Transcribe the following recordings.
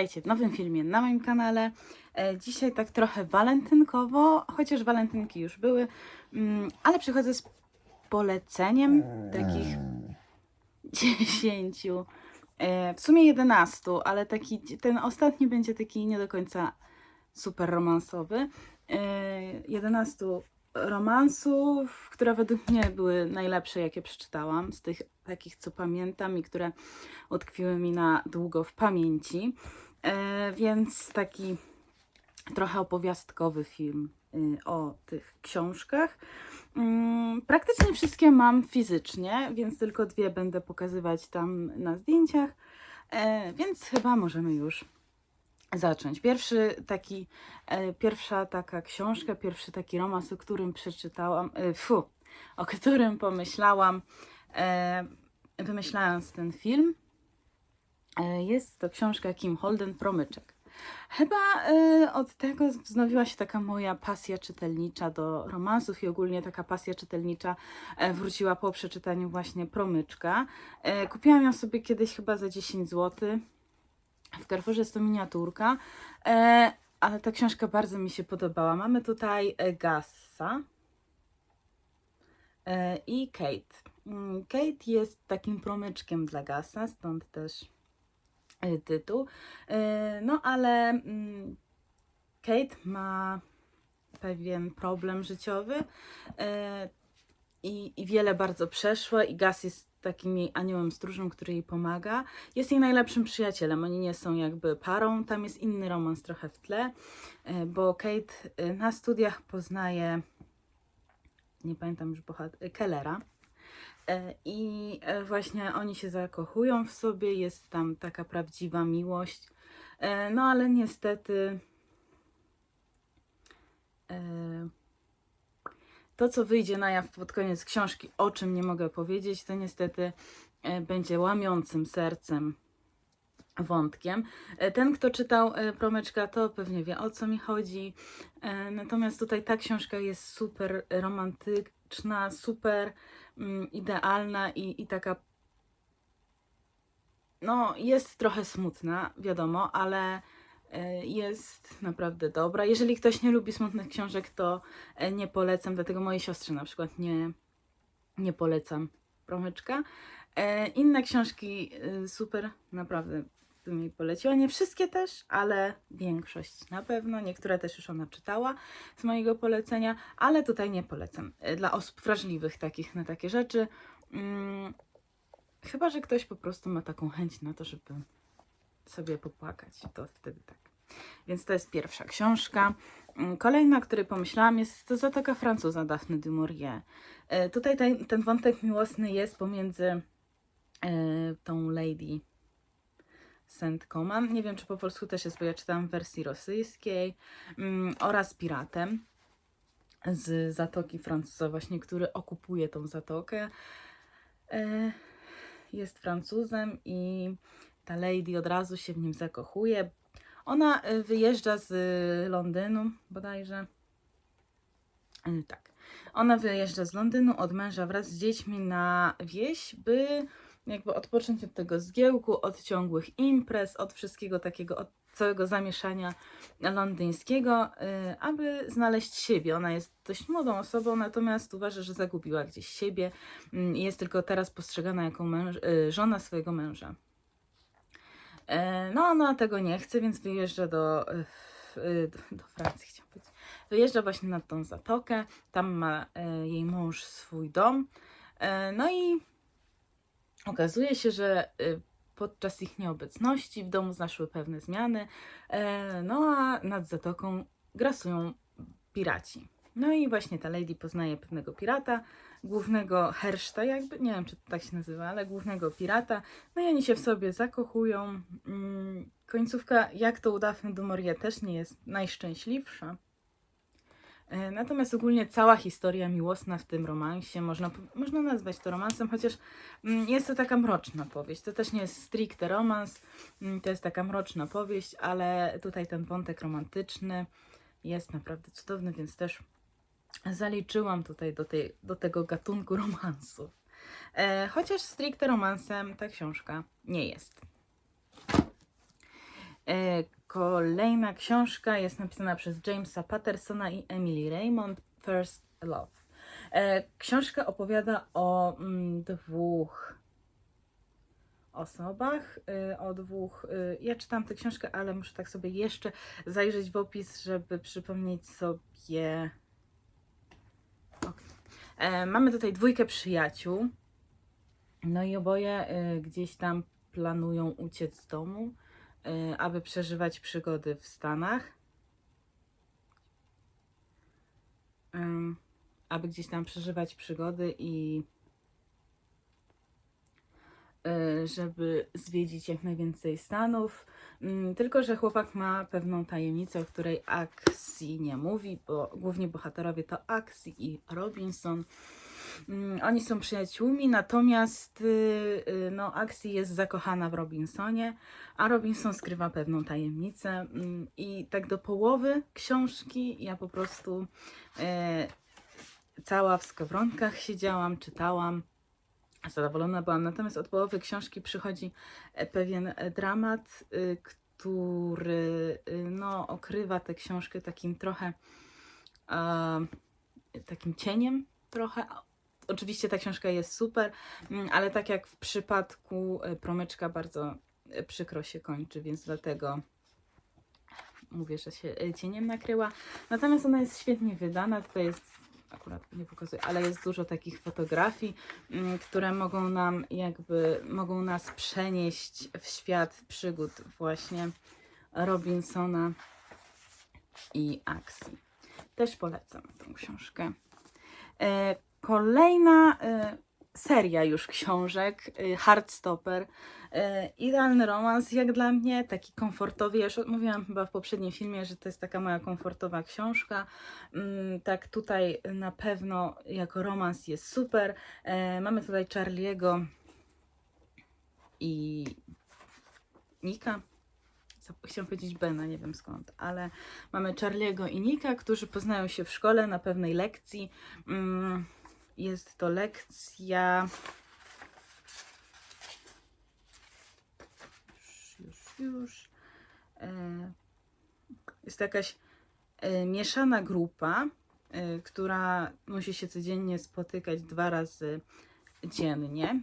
Witajcie w nowym filmie na moim kanale. Dzisiaj tak trochę walentynkowo, chociaż walentynki już były, ale przychodzę z poleceniem takich 10, w sumie 11, ale ten ostatni będzie taki nie do końca super romansowy. 11 romansów, które według mnie były najlepsze, jakie przeczytałam, z tych takich, co pamiętam i które utkwiły mi na długo w pamięci. Więc taki trochę opowiastkowy film o tych książkach. Praktycznie wszystkie mam fizycznie, więc tylko dwie będę pokazywać tam na zdjęciach, więc chyba możemy już zacząć. Pierwsza taka książka, pierwszy taki romans, o którym przeczytałam, o którym pomyślałam, wymyślając ten film, jest to książka Kim Holden Promyczek. Chyba od tego wznowiła się taka moja pasja czytelnicza do romansów i ogólnie taka pasja czytelnicza wróciła po przeczytaniu właśnie Promyczka. Kupiłam ją sobie kiedyś chyba za 10 zł. W Carrefourze jest to miniaturka, ale ta książka bardzo mi się podobała. Mamy tutaj Gassa i Kate. Kate jest takim promyczkiem dla Gassa, stąd też tytuł. No ale Kate ma pewien problem życiowy i wiele bardzo przeszła i Gus jest takim jej aniołem stróżem, który jej pomaga. Jest jej najlepszym przyjacielem, oni nie są jakby parą, tam jest inny romans trochę w tle, bo Kate na studiach poznaje, nie pamiętam już Kellera, i właśnie oni się zakochują w sobie, jest tam taka prawdziwa miłość, no ale niestety to, co wyjdzie na jaw pod koniec książki, o czym nie mogę powiedzieć, to niestety będzie łamiącym sercem wątkiem. Ten, kto czytał Promyczka, to pewnie wie, o co mi chodzi. Natomiast tutaj ta książka jest super romantyczna, super idealna i taka, no jest trochę smutna, wiadomo, ale jest naprawdę dobra. Jeżeli ktoś nie lubi smutnych książek, to nie polecam, dlatego mojej siostrze na przykład nie polecam Promyczka. Inne książki super, naprawdę bym jej poleciła. Nie wszystkie też, ale większość na pewno. Niektóre też już ona czytała z mojego polecenia, ale tutaj nie polecam. Dla osób wrażliwych takich na takie rzeczy. Chyba że ktoś po prostu ma taką chęć na to, żeby sobie popłakać, to wtedy tak. Więc to jest pierwsza książka. Kolejna, o której pomyślałam, jest to Zatoka Francuza Daphne du Maurier. Tutaj ten wątek miłosny jest pomiędzy tą Lady Saint-Coman, nie wiem czy po polsku też jest, bo ja czytałam w wersji rosyjskiej, oraz piratem z Zatoki Francuza właśnie, który okupuje tą zatokę. Jest Francuzem i ta Lady od razu się w nim zakochuje. Ona wyjeżdża z Londynu bodajże. Tak. Ona wyjeżdża z Londynu od męża wraz z dziećmi na wieś, by jakby odpocząć od tego zgiełku, od ciągłych imprez, od wszystkiego takiego, od całego zamieszania londyńskiego, aby znaleźć siebie. Ona jest dość młodą osobą, natomiast uważa, że zagubiła gdzieś siebie i jest tylko teraz postrzegana jako żona swojego męża. No, ona tego nie chce, więc wyjeżdża do Francji, chciałam powiedzieć. Wyjeżdża właśnie nad tą zatokę, tam ma jej mąż swój dom. No i okazuje się, że podczas ich nieobecności w domu zaszły pewne zmiany, no a nad zatoką grasują piraci. No i właśnie ta Lady poznaje pewnego pirata, głównego herszta, jakby, nie wiem czy to tak się nazywa, ale głównego pirata. No i oni się w sobie zakochują. Końcówka, jak to u Daphne du Maurier, też nie jest najszczęśliwsza. Natomiast ogólnie cała historia miłosna w tym romansie, można nazwać to romansem, chociaż jest to taka mroczna powieść. To też nie jest stricte romans, to jest taka mroczna powieść, ale tutaj ten wątek romantyczny jest naprawdę cudowny, więc też zaliczyłam tutaj do tego gatunku romansów. Chociaż stricte romansem ta książka nie jest. Kolejna książka jest napisana przez Jamesa Pattersona i Emily Raymond, First Love. Książka opowiada o dwóch osobach, o dwóch. Ja czytam tę książkę, ale muszę tak sobie jeszcze zajrzeć w opis, żeby przypomnieć sobie. Okay. Mamy tutaj dwójkę przyjaciół. No i oboje gdzieś tam planują uciec z domu, aby przeżywać przygody w Stanach. Aby gdzieś tam przeżywać przygody i żeby zwiedzić jak najwięcej Stanów. Tylko że chłopak ma pewną tajemnicę, o której Axie nie mówi, bo główni bohaterowie to Axie i Robinson. Oni są przyjaciółmi, natomiast no, Axie jest zakochana w Robinsonie, a Robinson skrywa pewną tajemnicę. I tak do połowy książki ja po prostu cała w skowronkach siedziałam, czytałam. Zadowolona byłam. Natomiast od połowy książki przychodzi pewien dramat, który no, okrywa tę książkę takim trochę takim cieniem trochę. Oczywiście ta książka jest super, ale tak jak w przypadku Promyczka bardzo przykro się kończy, więc dlatego mówię, że się cieniem nakryła. Natomiast ona jest świetnie wydana. Tutaj jest, akurat nie pokazuję, ale jest dużo takich fotografii, które mogą nas przenieść w świat przygód właśnie Robinsona i Axie. Też polecam tą książkę. Kolejna seria już książek, Heartstopper. Idealny romans, jak dla mnie, taki komfortowy. Ja już mówiłam chyba w poprzednim filmie, że to jest taka moja komfortowa książka. Tak tutaj na pewno jako romans jest super. Mamy tutaj Charlie'ego i Nika. Chciałam powiedzieć Bena, nie wiem skąd, ale mamy Charlie'ego i Nika, którzy poznają się w szkole na pewnej lekcji. Jest to lekcja... Już. Jest to jakaś mieszana grupa, która musi się codziennie spotykać 2 razy dziennie.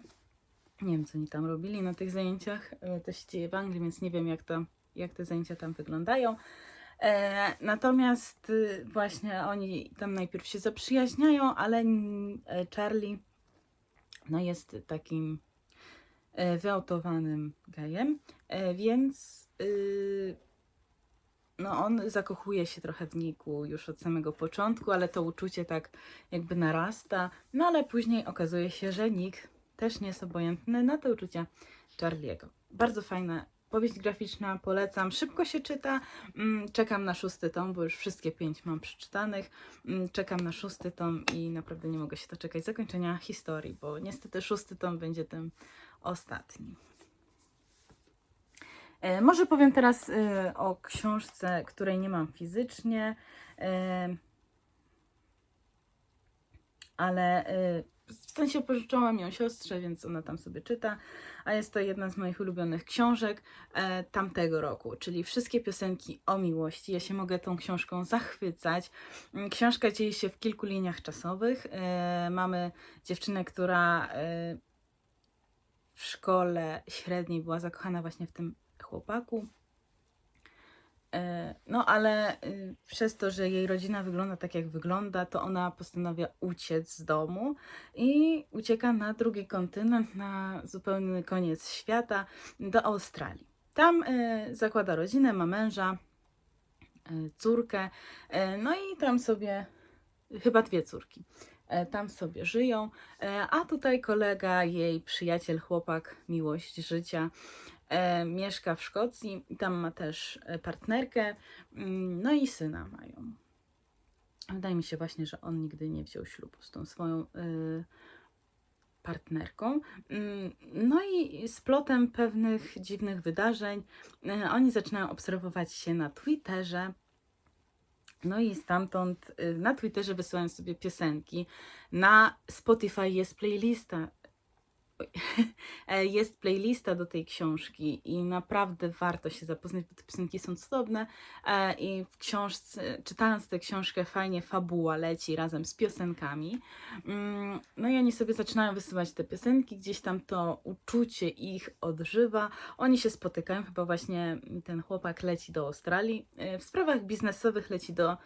Nie wiem, co oni tam robili na tych zajęciach. To się dzieje w Anglii, więc nie wiem, jak te zajęcia tam wyglądają. Natomiast właśnie oni tam najpierw się zaprzyjaźniają, ale Charlie no jest takim wyautowanym gejem, więc no on zakochuje się trochę w Niku już od samego początku, ale to uczucie tak jakby narasta, no ale później okazuje się, że Nick też nie jest obojętny na te uczucia Charlie'ego. Bardzo fajna powieść graficzna, polecam. Szybko się czyta. Czekam na 6. tom, bo już wszystkie 5 mam przeczytanych. Czekam na 6. tom i naprawdę nie mogę się doczekać zakończenia historii, bo niestety 6. tom będzie tym ostatni. Może powiem teraz o książce, której nie mam fizycznie, ale w sensie pożyczyłam ją siostrze, więc ona tam sobie czyta, a jest to jedna z moich ulubionych książek tamtego roku, czyli Wszystkie piosenki o miłości. Ja się mogę tą książką zachwycać. Książka dzieje się w kilku liniach czasowych. Mamy dziewczynę, która w szkole średniej była zakochana właśnie w tym chłopaku. No ale przez to, że jej rodzina wygląda tak jak wygląda, to ona postanawia uciec z domu i ucieka na drugi kontynent, na zupełny koniec świata, do Australii. Tam zakłada rodzinę, ma męża, córkę, no i tam sobie, chyba 2 córki, tam sobie żyją, a tutaj kolega, jej przyjaciel, chłopak, miłość życia, mieszka w Szkocji i tam ma też partnerkę, no i syna mają. Wydaje mi się właśnie, że on nigdy nie wziął ślubu z tą swoją partnerką. No i z plotem pewnych dziwnych wydarzeń oni zaczynają obserwować się na Twitterze. No i stamtąd na Twitterze wysyłają sobie piosenki. Na Spotify jest playlista jest playlista do tej książki i naprawdę warto się zapoznać, bo te piosenki są cudowne i w książce, czytając tę książkę, fajnie fabuła leci razem z piosenkami. No i oni sobie zaczynają wysyłać te piosenki, gdzieś tam to uczucie ich odżywa. Oni się spotykają, chyba właśnie ten chłopak leci do Australii. W sprawach biznesowych leci do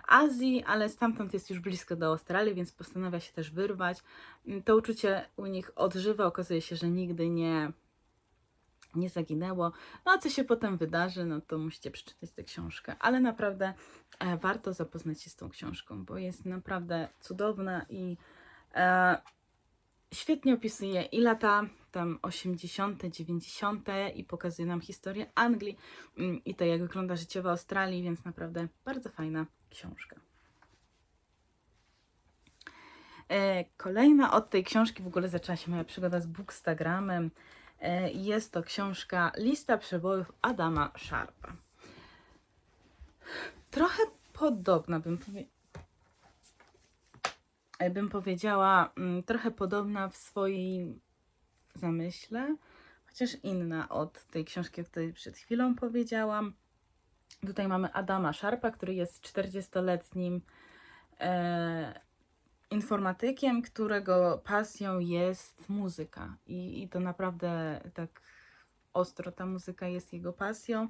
Azji, ale stamtąd jest już blisko do Australii, więc postanawia się też wyrwać. To uczucie u nich odżywa, okazuje się, że nigdy nie zaginęło. No a co się potem wydarzy, no to musicie przeczytać tę książkę. Ale naprawdę warto zapoznać się z tą książką, bo jest naprawdę cudowna i świetnie opisuje i lata tam 80., 90. i pokazuje nam historię Anglii i to, jak wygląda życie w Australii, więc naprawdę bardzo fajna książka. Kolejna od tej książki w ogóle zaczęła się moja przygoda z Bookstagramem. Jest to książka Lista przebojów Adama Sharpa. Trochę podobna, bym powiedziała, trochę podobna w swoim zamyśle, chociaż inna od tej książki, o której przed chwilą powiedziałam. Tutaj mamy Adama Sharpa, który jest 40-letnim informatykiem, którego pasją jest muzyka. I to naprawdę tak ostro ta muzyka jest jego pasją.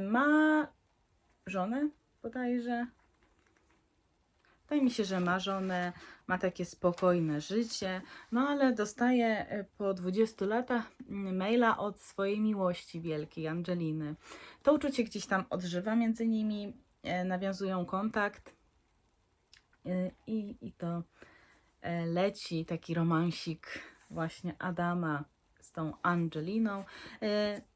Ma żonę bodajże. Wydaje mi się, że ma żonę, ma takie spokojne życie, no ale dostaje po 20 latach maila od swojej miłości wielkiej, Angeliny. To uczucie gdzieś tam odżywa między nimi, nawiązują kontakt i to leci taki romansik właśnie Adama z tą Angeliną.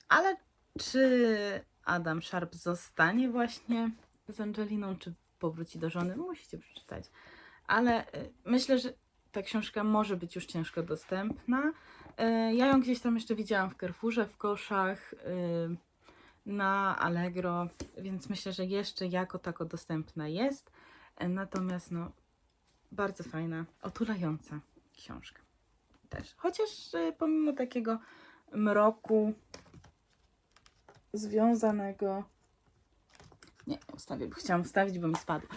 Ale czy Adam Sharp zostanie właśnie z Angeliną, czy powróci do żony? Musicie przeczytać. Ale myślę, że ta książka może być już ciężko dostępna. Ja ją gdzieś tam jeszcze widziałam w Carrefourze, w koszach, na Allegro, więc myślę, że jeszcze jako tako dostępna jest. Natomiast no, bardzo fajna, otulająca książka też. Chociaż pomimo takiego mroku związanego... Nie, ustawię, bo chciałam wstawić, bo mi spadł.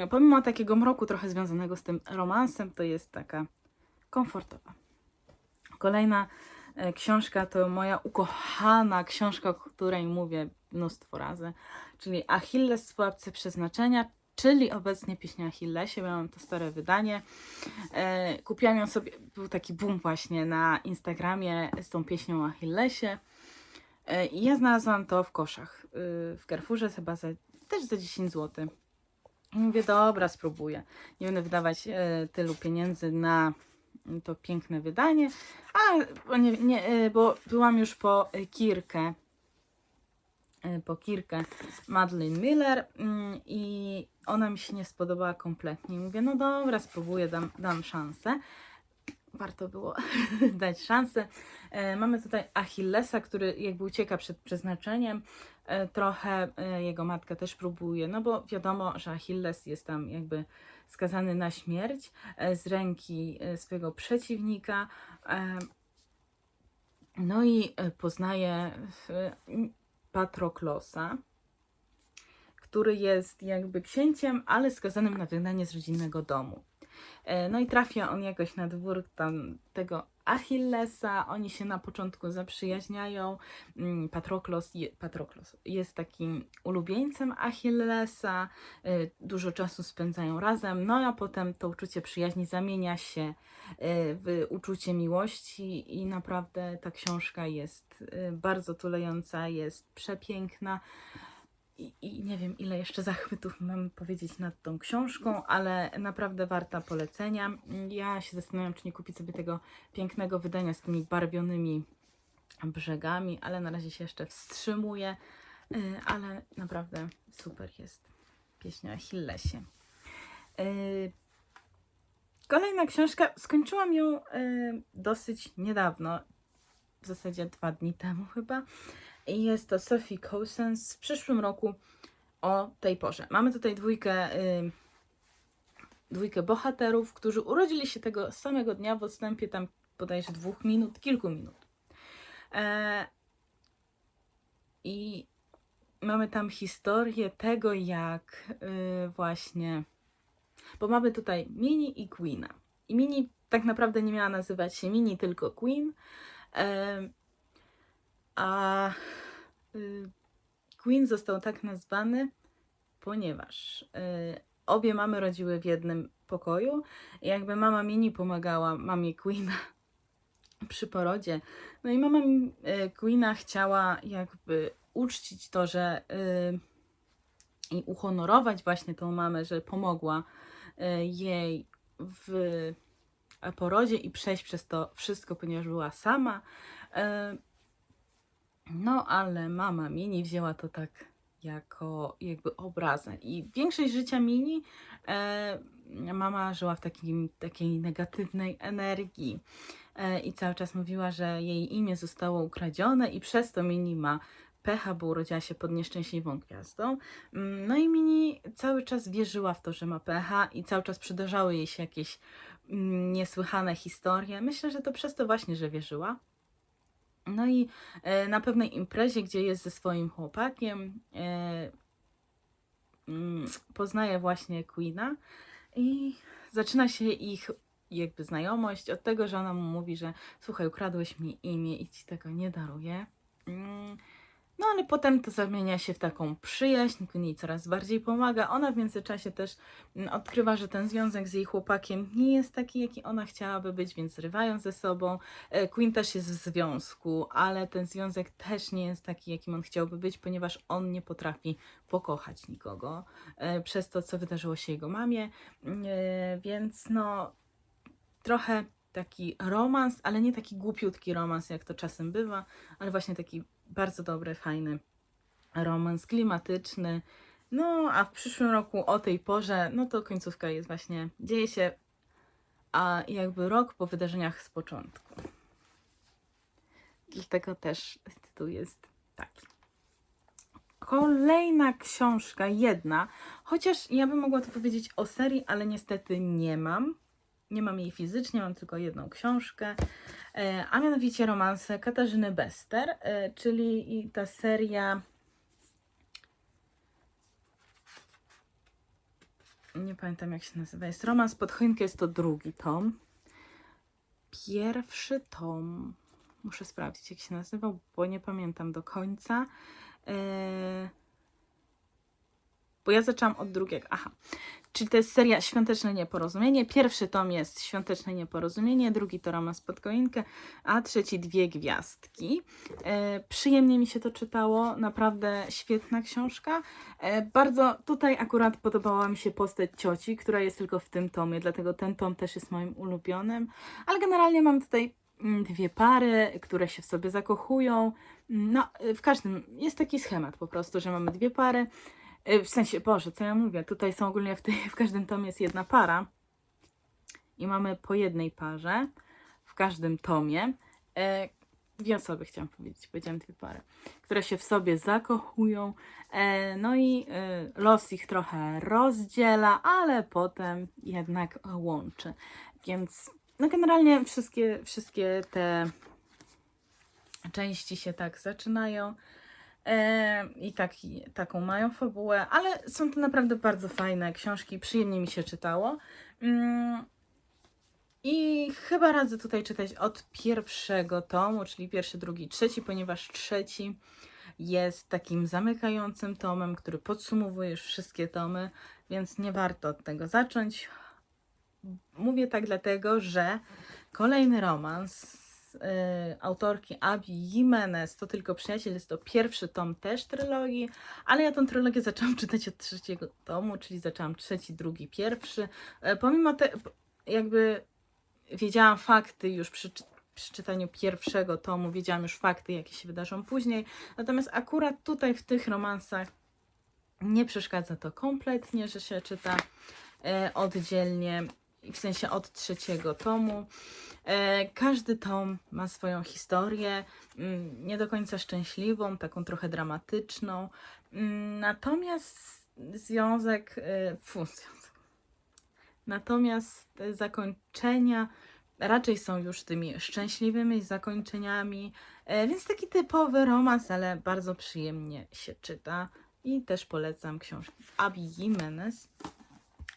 Pomimo takiego mroku trochę związanego z tym romansem, to jest taka komfortowa. Kolejna książka to moja ukochana książka, o której mówię mnóstwo razy, czyli Achilles w pułapce przeznaczenia, czyli obecnie pieśń o Achillesie. Miałam to stare wydanie. Kupiłam ją sobie, był taki boom właśnie na Instagramie z tą pieśnią o Achillesie. I ja znalazłam to w koszach w Carrefourze chyba też za 10 zł. I mówię, dobra, spróbuję. Nie będę wydawać tylu pieniędzy na to piękne wydanie, bo byłam już po Kirkę Madeline Miller i ona mi się nie spodobała kompletnie. Mówię, no dobra, spróbuję, dam szansę. Warto było dać szansę. Mamy tutaj Achillesa, który jakby ucieka przed przeznaczeniem. Trochę jego matka też próbuje, no bo wiadomo, że Achilles jest tam jakby skazany na śmierć z ręki swojego przeciwnika. No i poznaje Patroklosa, który jest jakby księciem, ale skazanym na wygnanie z rodzinnego domu. No i trafia on jakoś na dwór tego Achillesa. Oni się na początku zaprzyjaźniają. Patroklos jest takim ulubieńcem Achillesa. Dużo czasu spędzają razem. No a potem to uczucie przyjaźni zamienia się w uczucie miłości i naprawdę ta książka jest bardzo tulejąca, jest przepiękna. I nie wiem, ile jeszcze zachwytów mam powiedzieć nad tą książką, ale naprawdę warta polecenia. Ja się zastanawiam, czy nie kupić sobie tego pięknego wydania z tymi barwionymi brzegami, ale na razie się jeszcze wstrzymuję. Ale naprawdę super jest pieśń o Achillesie. Kolejna książka, skończyłam ją dosyć niedawno, w zasadzie 2 dni temu chyba. I jest to Sophie Cousins w przyszłym roku o tej porze. Mamy tutaj dwójkę bohaterów, którzy urodzili się tego samego dnia. W odstępie tam bodajże 2 minut, kilku minut. I mamy tam historię tego, jak właśnie, bo mamy tutaj Minnie i Queena. I Minnie tak naprawdę nie miała nazywać się Minnie, tylko Queen, a Queen został tak nazwany, ponieważ obie mamy rodziły w jednym pokoju i jakby mama Minnie pomagała mamie Queena przy porodzie. No i mama Queena chciała jakby uczcić to, że i uhonorować właśnie tą mamę, że pomogła jej w porodzie i przejść przez to wszystko, ponieważ była sama. No ale mama Minnie wzięła to tak jako jakby obrazę. I większość życia Minnie mama żyła w takiej negatywnej energii. I cały czas mówiła, że jej imię zostało ukradzione i przez to Minnie ma pecha, bo urodziła się pod nieszczęśliwą gwiazdą. No i Minnie cały czas wierzyła w to, że ma pecha i cały czas przydarzały jej się jakieś niesłychane historie. Myślę, że to przez to właśnie, że wierzyła. No i na pewnej imprezie, gdzie jest ze swoim chłopakiem, poznaje właśnie Queena i zaczyna się ich jakby znajomość od tego, że ona mu mówi, że słuchaj, ukradłeś mi imię i ci tego nie daruję. No ale potem to zamienia się w taką przyjaźń, Queen coraz bardziej pomaga. Ona w międzyczasie też odkrywa, że ten związek z jej chłopakiem nie jest taki, jaki ona chciałaby być, więc zrywają ze sobą. Queen też jest w związku, ale ten związek też nie jest taki, jakim on chciałby być, ponieważ on nie potrafi pokochać nikogo przez to, co wydarzyło się jego mamie. Więc no trochę taki romans, ale nie taki głupiutki romans, jak to czasem bywa, ale właśnie taki bardzo dobry, fajny romans, klimatyczny. No, a w przyszłym roku o tej porze, no to końcówka jest właśnie, dzieje się, a jakby rok po wydarzeniach z początku. Dlatego też tytuł jest taki. Kolejna książka, jedna, chociaż ja bym mogła to powiedzieć o serii, ale niestety nie mam. Nie mam jej fizycznie, mam tylko jedną książkę, a mianowicie romanse Katarzyny Bester, czyli ta seria, nie pamiętam jak się nazywa, jest Romans pod choinkę, jest to drugi tom. Pierwszy tom, muszę sprawdzić jak się nazywał, bo nie pamiętam do końca. Bo ja zaczęłam od drugiego. Aha. Czyli to jest seria Świąteczne Nieporozumienie. Pierwszy tom jest Świąteczne Nieporozumienie, drugi to Romans pod choinkę, a trzeci Dwie Gwiazdki. Przyjemnie mi się to czytało, naprawdę świetna książka. Bardzo tutaj akurat podobała mi się postać cioci, która jest tylko w tym tomie, dlatego ten tom też jest moim ulubionym. Ale generalnie mam tutaj dwie pary, które się w sobie zakochują. No, w każdym jest taki schemat po prostu, że mamy dwie pary. W sensie, Boże, co ja mówię? Tutaj są ogólnie w każdym tomie jest jedna para i mamy po jednej parze w każdym tomie. Dwie osoby chciałam powiedzieć, powiedziałam dwie pary, które się w sobie zakochują. No i los ich trochę rozdziela, ale potem jednak łączy. Więc no generalnie wszystkie te części się tak zaczynają. I taką mają fabułę, ale są to naprawdę bardzo fajne książki, przyjemnie mi się czytało. I chyba radzę tutaj czytać od pierwszego tomu, czyli pierwszy, drugi, trzeci, ponieważ trzeci jest takim zamykającym tomem, który podsumowuje już wszystkie tomy, więc nie warto od tego zacząć. Mówię tak dlatego, że kolejny romans autorki Abi Jimenez, To tylko przyjaciel, jest to pierwszy tom też trylogii, ale ja tą trylogię zaczęłam czytać od trzeciego tomu, czyli zaczęłam trzeci, drugi, pierwszy. Pomimo jakby wiedziałam fakty już przy czytaniu pierwszego tomu, wiedziałam już fakty, jakie się wydarzą później, natomiast akurat tutaj w tych romansach nie przeszkadza to kompletnie, że się czyta oddzielnie, w sensie od trzeciego tomu. Każdy tom ma swoją historię, nie do końca szczęśliwą, taką trochę dramatyczną. Natomiast zakończenia raczej są już tymi szczęśliwymi zakończeniami, więc taki typowy romans, ale bardzo przyjemnie się czyta i też polecam książki Abby Jimenez.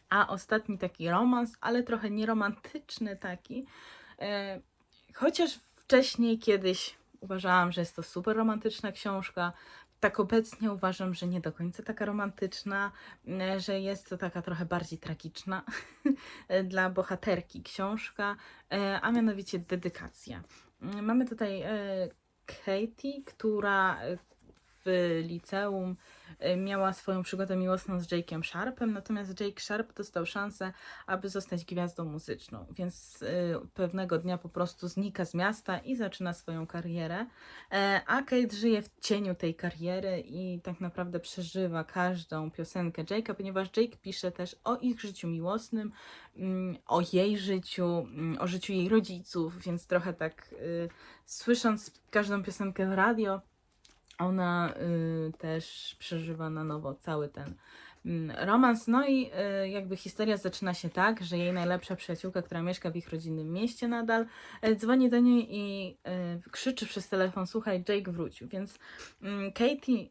A ostatni taki romans, ale trochę nieromantyczny taki, chociaż wcześniej kiedyś uważałam, że jest to super romantyczna książka, tak obecnie uważam, że nie do końca taka romantyczna, że jest to taka trochę bardziej tragiczna dla bohaterki książka, a mianowicie Dedykacja. Mamy tutaj Katie, która w liceum miała swoją przygodę miłosną z Jake'em Sharpem, natomiast Jake Sharp dostał szansę, aby zostać gwiazdą muzyczną, więc pewnego dnia po prostu znika z miasta i zaczyna swoją karierę, a Kate żyje w cieniu tej kariery i tak naprawdę przeżywa każdą piosenkę Jake'a, ponieważ Jake pisze też o ich życiu miłosnym, o jej życiu, o życiu jej rodziców, więc trochę tak słysząc każdą piosenkę w radio, ona też przeżywa na nowo cały ten romans. No i jakby historia zaczyna się tak, że jej najlepsza przyjaciółka, która mieszka w ich rodzinnym mieście nadal, dzwoni do niej i krzyczy przez telefon: słuchaj, Jake wrócił. Więc Katie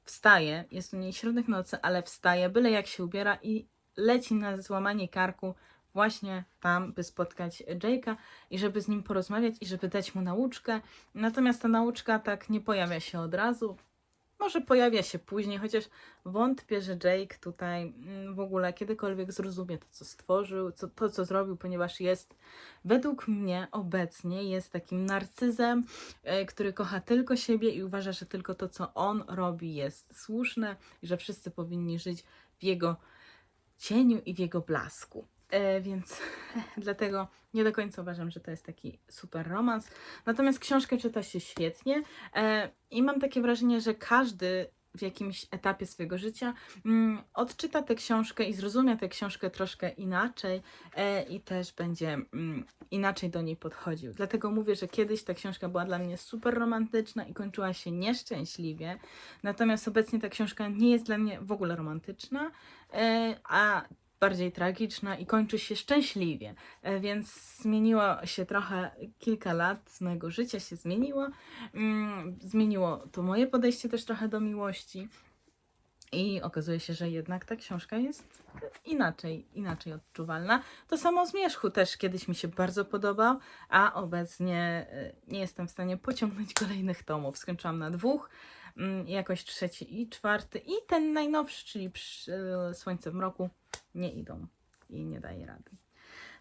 wstaje, jest u niej środek nocy, ale wstaje, byle jak się ubiera i leci na złamanie karku właśnie tam, by spotkać Jake'a i żeby z nim porozmawiać i żeby dać mu nauczkę. Natomiast ta nauczka tak nie pojawia się od razu. Może pojawia się później, chociaż wątpię, że Jake tutaj w ogóle kiedykolwiek zrozumie to, co stworzył, to, co zrobił, ponieważ jest, według mnie obecnie, jest takim narcyzem, który kocha tylko siebie i uważa, że tylko to, co on robi, jest słuszne i że wszyscy powinni żyć w jego cieniu i w jego blasku. Więc dlatego nie do końca uważam, że to jest taki super romans. Natomiast książkę czyta się świetnie i mam takie wrażenie, że każdy w jakimś etapie swojego życia odczyta tę książkę i zrozumie tę książkę troszkę inaczej i też będzie inaczej do niej podchodził. Dlatego mówię, że kiedyś ta książka była dla mnie super romantyczna i kończyła się nieszczęśliwie. Natomiast obecnie ta książka nie jest dla mnie w ogóle romantyczna, a bardziej tragiczna i kończy się szczęśliwie, więc zmieniło się trochę, kilka lat z mojego życia się zmieniło. Zmieniło to moje podejście też trochę do miłości i okazuje się, że jednak ta książka jest inaczej odczuwalna. To samo Zmierzchu też kiedyś mi się bardzo podobał, a obecnie nie jestem w stanie pociągnąć kolejnych tomów. Skończyłam na 2, jakoś 3 i 4 i ten najnowszy, czyli Słońce w mroku, nie idą i nie daje rady.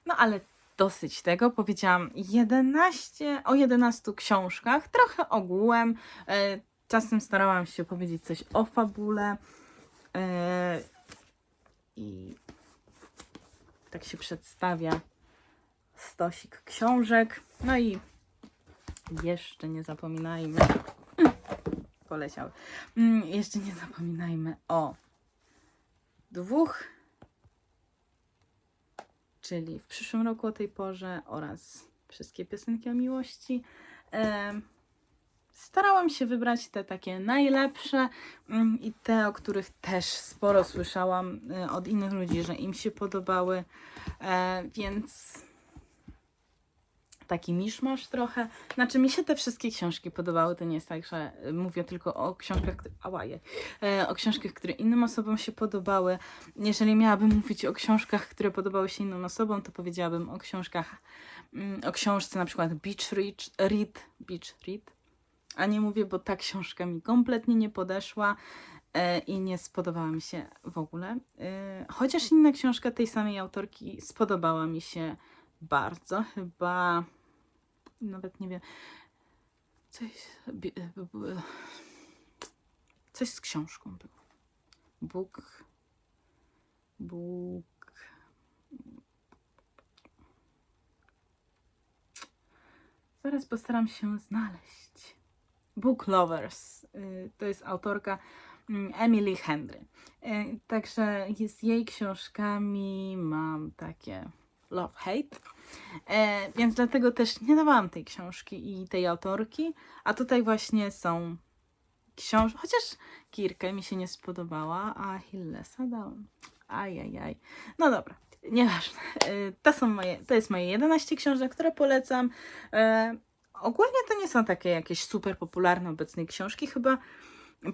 No ale dosyć tego. Powiedziałam o 11 książkach, trochę ogółem. Czasem starałam się powiedzieć coś o fabule. I tak się przedstawia stosik książek. No i jeszcze nie zapominajmy. Poleciały. Jeszcze nie zapominajmy o 2, czyli w przyszłym roku o tej porze oraz wszystkie piosenki o miłości. Starałam się wybrać te takie najlepsze i te, o których też sporo słyszałam od innych ludzi, że im się podobały, więc taki miszmasz trochę. Znaczy mi się te wszystkie książki podobały, to nie jest tak, że mówię tylko o książkach, o książkach, które innym osobom się podobały. Jeżeli miałabym mówić o książkach, które podobały się innym osobom, to powiedziałabym o książce na przykład Beach Read, a nie mówię, bo ta książka mi kompletnie nie podeszła i nie spodobała mi się w ogóle. Chociaż inna książka tej samej autorki spodobała mi się bardzo, chyba nawet nie wiem, coś z książką było. Zaraz postaram się znaleźć. Book Lovers. To jest autorka Emily Henry. Także z jej książkami mam takie love-hate. Więc dlatego też nie dawałam tej książki i tej autorki. A tutaj właśnie są książki, chociaż Kirkę mi się nie spodobała, a Hillesa dałam. Ajajaj. No dobra. Nieważne. To jest moje 11 książek, które polecam. Ogólnie to nie są takie jakieś super popularne obecnie książki. Chyba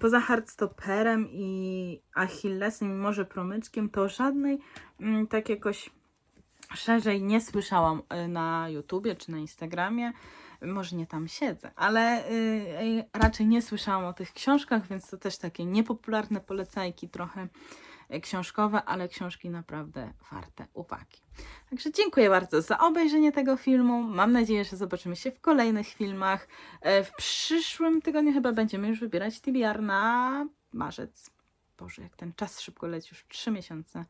poza Heartstopperem i Achillesem i może Promyczkiem to żadnej tak jakoś szerzej nie słyszałam na YouTubie czy na Instagramie. Może nie tam siedzę, ale raczej nie słyszałam o tych książkach, więc to też takie niepopularne polecajki trochę książkowe, ale książki naprawdę warte uwagi. Także dziękuję bardzo za obejrzenie tego filmu. Mam nadzieję, że zobaczymy się w kolejnych filmach. W przyszłym tygodniu chyba będziemy już wybierać TBR na marzec. Boże, jak ten czas szybko leci, już 3 miesiące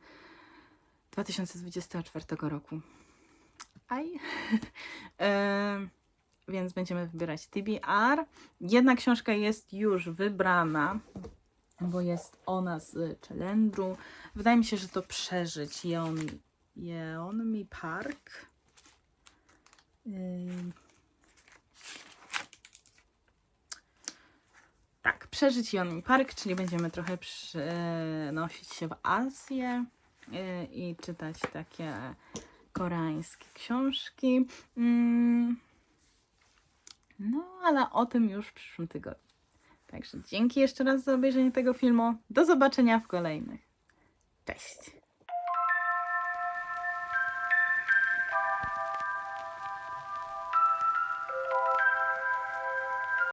2024 roku. Aj. Więc będziemy wybierać TBR. Jedna książka jest już wybrana, bo jest ona z challenge'u. Wydaje mi się, że to Przeżyć Yeonmi Park. Tak, Przeżyć Yeonmi Park, czyli będziemy trochę przenosić się w Azję i czytać takie koreańskie książki. No, ale o tym już w przyszłym tygodniu. Także dzięki jeszcze raz za obejrzenie tego filmu. Do zobaczenia w kolejnych. Cześć!